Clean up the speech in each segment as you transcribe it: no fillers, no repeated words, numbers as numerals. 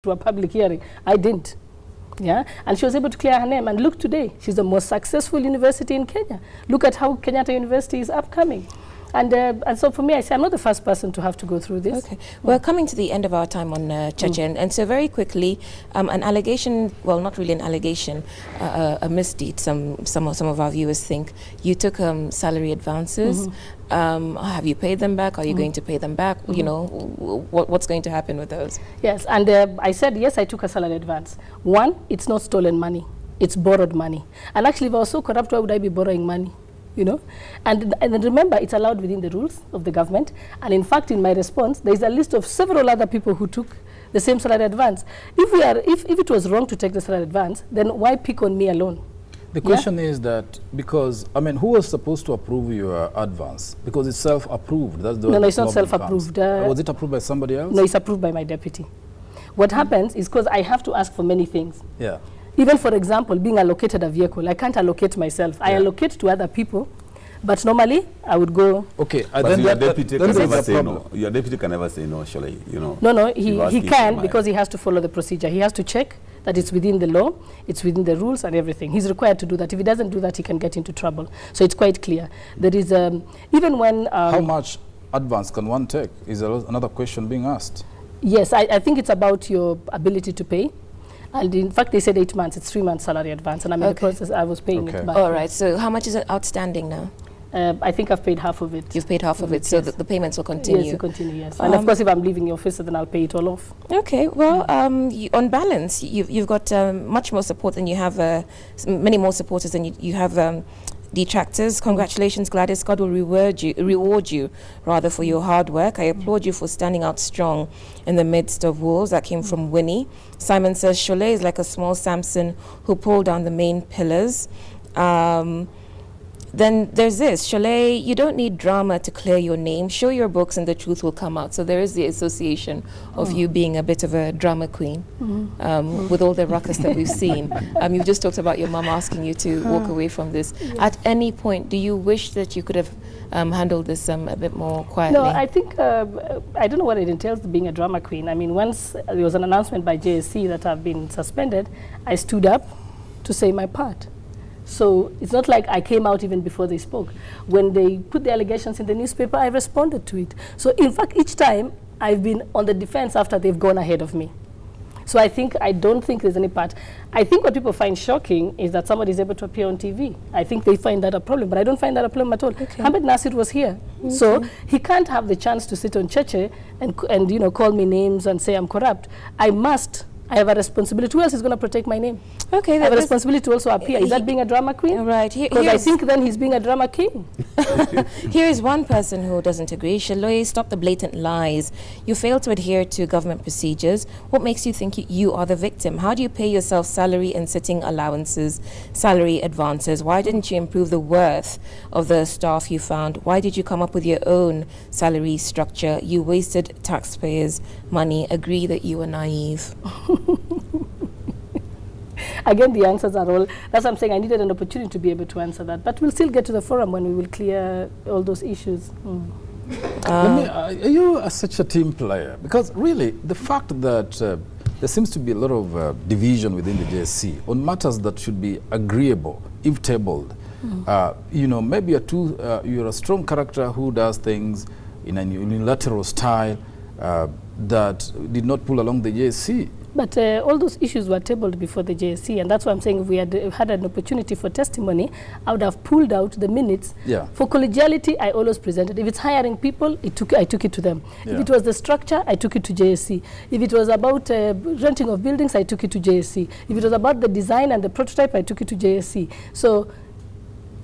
to a public hearing. I didn't. Yeah, and she was able to clear her name. And look today, she's the most successful university in Kenya. Look at how Kenyatta University is upcoming. And so for me, I say I'm not the first person to have to go through this. Okay, we're coming to the end of our time on Cheche, and so very quickly, an allegation, well, not really an allegation, a misdeed. Some of our viewers think you took salary advances. Have you paid them back? Are you going to pay them back? You know, what's going to happen with those? Yes, and I said yes, I took a salary advance. One, it's not stolen money; it's borrowed money. And actually, if I was so corrupt, why would I be borrowing money? You know, and remember, it's allowed within the rules of the government. And in fact, in my response, there is a list of several other people who took the same salary advance. If it was wrong to take the salary advance, then why pick on me alone? The question is that because, I mean, who was supposed to approve your advance? Because it's self-approved. That's the no, it's not self-approved. Was it approved by somebody else? No, it's approved by my deputy. What happens is because I have to ask for many things. Yeah. Even, for example, being allocated a vehicle, I can't allocate myself. I allocate to other people, but normally I would go. Okay, but your deputy can never say no. Your deputy can never say no, Shollei, you know. No, he can, because he has to follow the procedure. He has to check that it's within the law, it's within the rules and everything. He's required to do that. If he doesn't do that, he can get into trouble. So it's quite clear. There is, even when... how much advance can one take is another question being asked. Yes, I think it's about your ability to pay. And in fact, they said 8 months. It's 3 months salary advance. And I'm in the process, I was paying it back. All right. So how much is it outstanding now? I think I've paid half of it. You've paid half of it, so the payments will continue? Yes, will continue, yes. And of course, if I'm leaving the office, then I'll pay it all off. Okay. Well, on balance, you've got much more support than you have, many more supporters than you have detractors. Congratulations, Gladys. God will reward you rather for your hard work. I applaud you for standing out strong in the midst of wolves. That came from Winnie. Simon says, Shollei is like a small Samson who pulled down the main pillars. Then there's this, Shollei, you don't need drama to clear your name. Show your books and the truth will come out. So there is the association of you being a bit of a drama queen with all the ruckus that we've seen. You've just talked about your mom asking you to walk away from this. At any point, do you wish that you could have handled this a bit more quietly? No, I think, I don't know what it entails being a drama queen. I mean, once there was an announcement by JSC that I've been suspended, I stood up to say my part. So it's not like I came out even before they spoke. When they put the allegations in the newspaper, I responded to it. So in fact, each time I've been on the defense after they've gone ahead of me. So I don't think there's any part. I think what people find shocking is that somebody is able to appear on TV. I think they find that a problem, but I don't find that a problem at all. Okay. Ahmed Nasir was here. So he can't have the chance to sit on Cheche and you know, call me names and say I'm corrupt. I have a responsibility. Who else is going to protect my name? Okay, I have a responsibility to also appear. Is that being a drama queen? Right. Because I think then he's being a drama king. Here is one person who doesn't agree. Shollei, stop the blatant lies. You fail to adhere to government procedures. What makes you think you are the victim? How do you pay yourself salary and sitting allowances, salary advances? Why didn't you improve the worth of the staff you found? Why did you come up with your own salary structure? You wasted taxpayers' money. Agree that you were naive. Again, the answers are all, that's what I'm saying, I needed an opportunity to be able to answer that. But we'll still get to the forum when we will clear all those issues. Are you such a team player? Because really, the fact that there seems to be a lot of division within the JSC on matters that should be agreeable, if tabled. You know, maybe you're a strong character who does things in a unilateral style that did not pull along the JSC. But all those issues were tabled before the JSC, and that's why I'm saying if we had an opportunity for testimony, I would have pulled out the minutes. Yeah. For collegiality, I always presented. If it's hiring people, I took it to them. Yeah. If it was the structure, I took it to JSC. If it was about renting of buildings, I took it to JSC. If it was about the design and the prototype, I took it to JSC. So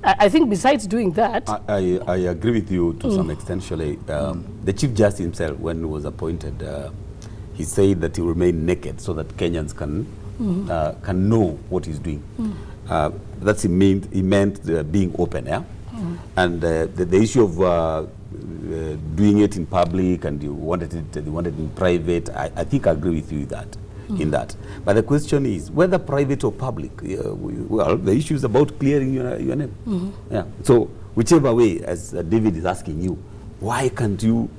I think besides doing that... I agree with you to some extent, Shollei. The Chief Justice himself, when he was appointed, he said that he will remain naked so that Kenyans can know what he's doing. That's he meant being open, yeah. And the issue of doing it in public and you wanted it in private, I think I agree with you in that. But the question is whether private or public. Well, the issue is about clearing your name. Yeah. So whichever way, as David is asking you, why can't you?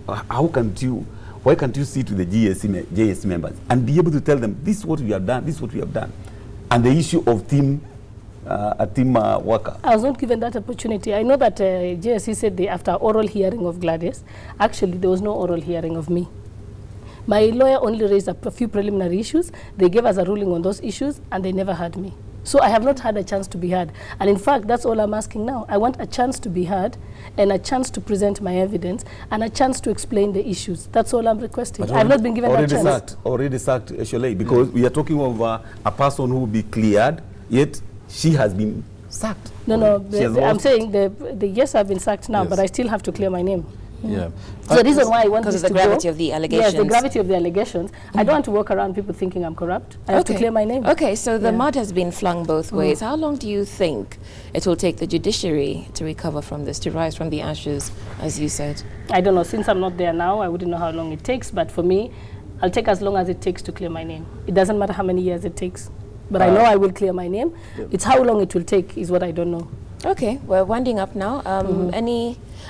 Why can't you sit with the JSC members and be able to tell them, this is what we have done, this is what we have done? And the issue of a team worker. I was not given that opportunity. I know that JSC said after oral hearing of Gladys, actually there was no oral hearing of me. My lawyer only raised a few preliminary issues. They gave us a ruling on those issues, and they never heard me. So I have not had a chance to be heard. And in fact, that's all I'm asking now. I want a chance to be heard, and a chance to present my evidence, and a chance to explain the issues. That's all I'm requesting. But I've not been given that chance. Already sacked Shollei, because we are talking of a person who will be cleared, yet she has been sacked. No, I'm saying yes, I've been sacked now, Yes. but I still have to clear my name. Yeah. So the reason why I want Because this of the to gravity go, of the allegations. Yes, the gravity of the allegations. I don't want to walk around people thinking I'm corrupt. I have to clear my name. Okay, so the Yeah. mud has been flung both ways. How long do you think it will take the judiciary to recover from this, to rise from the ashes, as you said? I don't know. Since I'm not there now, I wouldn't know how long it takes. But for me, I'll take as long as it takes to clear my name. It doesn't matter how many years it takes. But I know I will clear my name. It's how long it will take is what I don't know. Okay, we're winding up now.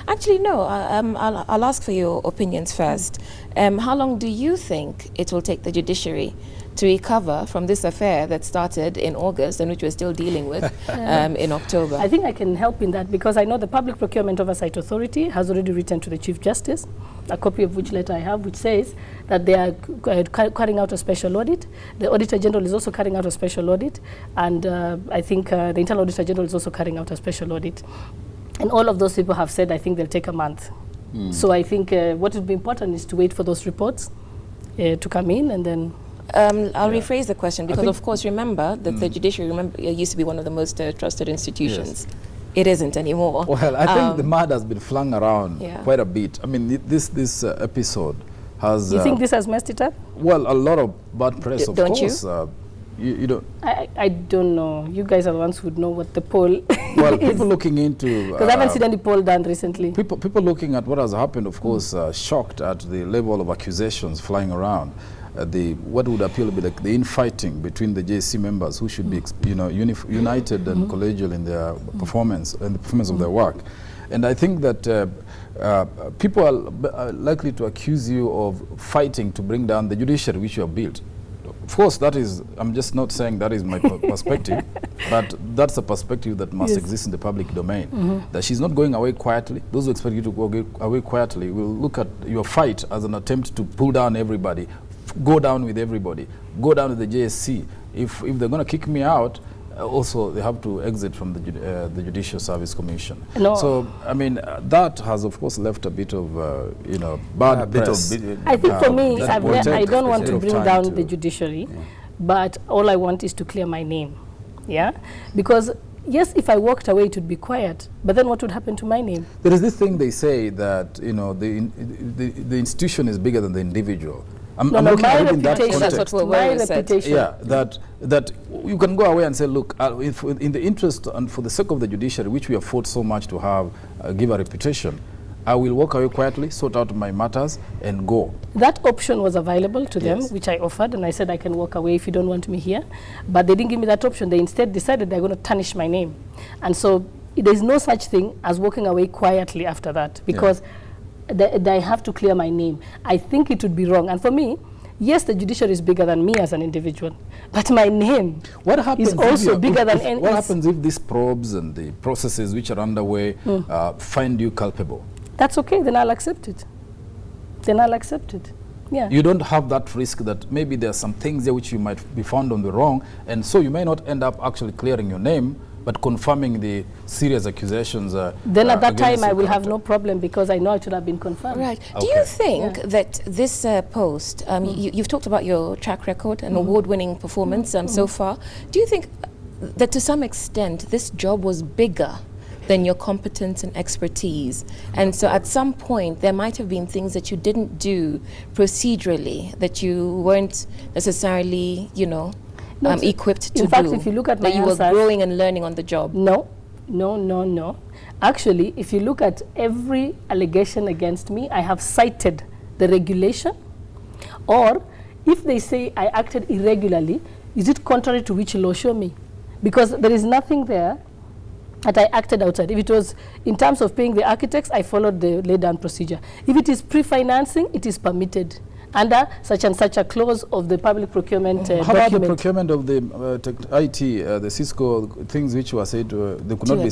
Actually, no, I'll ask for your opinions first. How long do you think it will take the judiciary to recover from this affair that started in August and which we're still dealing with in October? I think I can help in that because I know the Public Procurement Oversight Authority has already written to the Chief Justice, a copy of which letter I have, which says that they are carrying out a special audit. The Auditor General is also carrying out a special audit, and I think the Internal Auditor General is also carrying out a special audit. And all of those people have said, I think they'll take a month. So I think what would be important is to wait for those reports to come in, and then... I'll rephrase the question because, of course, remember that the judiciary used to be one of the most trusted institutions. Yes. It isn't anymore. Well, I think the mud has been flung around quite a bit. I mean, this episode has... You think this has messed it up? Well, a lot of bad press, of don't course. You? You don't... I don't know. You guys are the ones who would know what the poll Well, is. people looking into... Because I haven't seen any poll done recently. People looking at what has happened, of course, shocked at the level of accusations flying around. What would appear to be like the infighting between the JSC members, who should be, united and collegial in their performance and the performance of their work. And I think that people are likely to accuse you of fighting to bring down the judiciary which you have built. Of course, that is, I'm just not saying that is my perspective, but that's a perspective that must exist in the public domain. That she's not going away quietly. Those who expect you to go away quietly will look at your fight as an attempt to pull down everybody, go down with everybody, go down with the JSC. If they're going to kick me out, also they have to exit from the Judicial Service Commission. No. So, I mean, that has, of course, left a bit of, bad press. I think for me, I don't want to bring down the judiciary, but all I want is to clear my name, because yes, if I walked away, it would be quiet, but then what would happen to my name? There is this thing they say that, the institution is bigger than the individual. I'm looking at it in that context. That's what my reputation. Yeah, that you can go away and say, look, in the interest and for the sake of the judiciary, which we have fought so much to have, give a reputation, I will walk away quietly, sort out my matters, and go. That option was available to them, which I offered, and I said I can walk away if you don't want me here. But they didn't give me that option. They instead decided they're going to tarnish my name. And so there's no such thing as walking away quietly after that, because I have to clear my name. I think it would be wrong. And for me, yes, the judiciary is bigger than me as an individual, but my name is also bigger than any. What happens if these probes and the processes which are underway find you culpable? That's okay, then I'll accept it. Yeah. You don't have that risk that maybe there are some things there which you might be found on the wrong, and so you may not end up actually clearing your name, but confirming the serious accusations. Then at that time I will have no problem because I know it would have been confirmed. Right. Okay. Do you think that this post, you've talked about your track record and award-winning performance so far. Do you think that to some extent this job was bigger than your competence and expertise? And so at some point there might have been things that you didn't do procedurally, that you weren't necessarily, equipped to do. In fact, if you look at my answers, you were growing and learning on the job. No. Actually, if you look at every allegation against me, I have cited the regulation, or if they say I acted irregularly, is it contrary to which law? Show me. Because there is nothing there that I acted outside. If it was in terms of paying the architects, I followed the laid down procedure. If it is pre-financing, it is permitted. under such and such a clause of the public procurement How about the document. procurement of the IT, the Cisco things which were said they could not be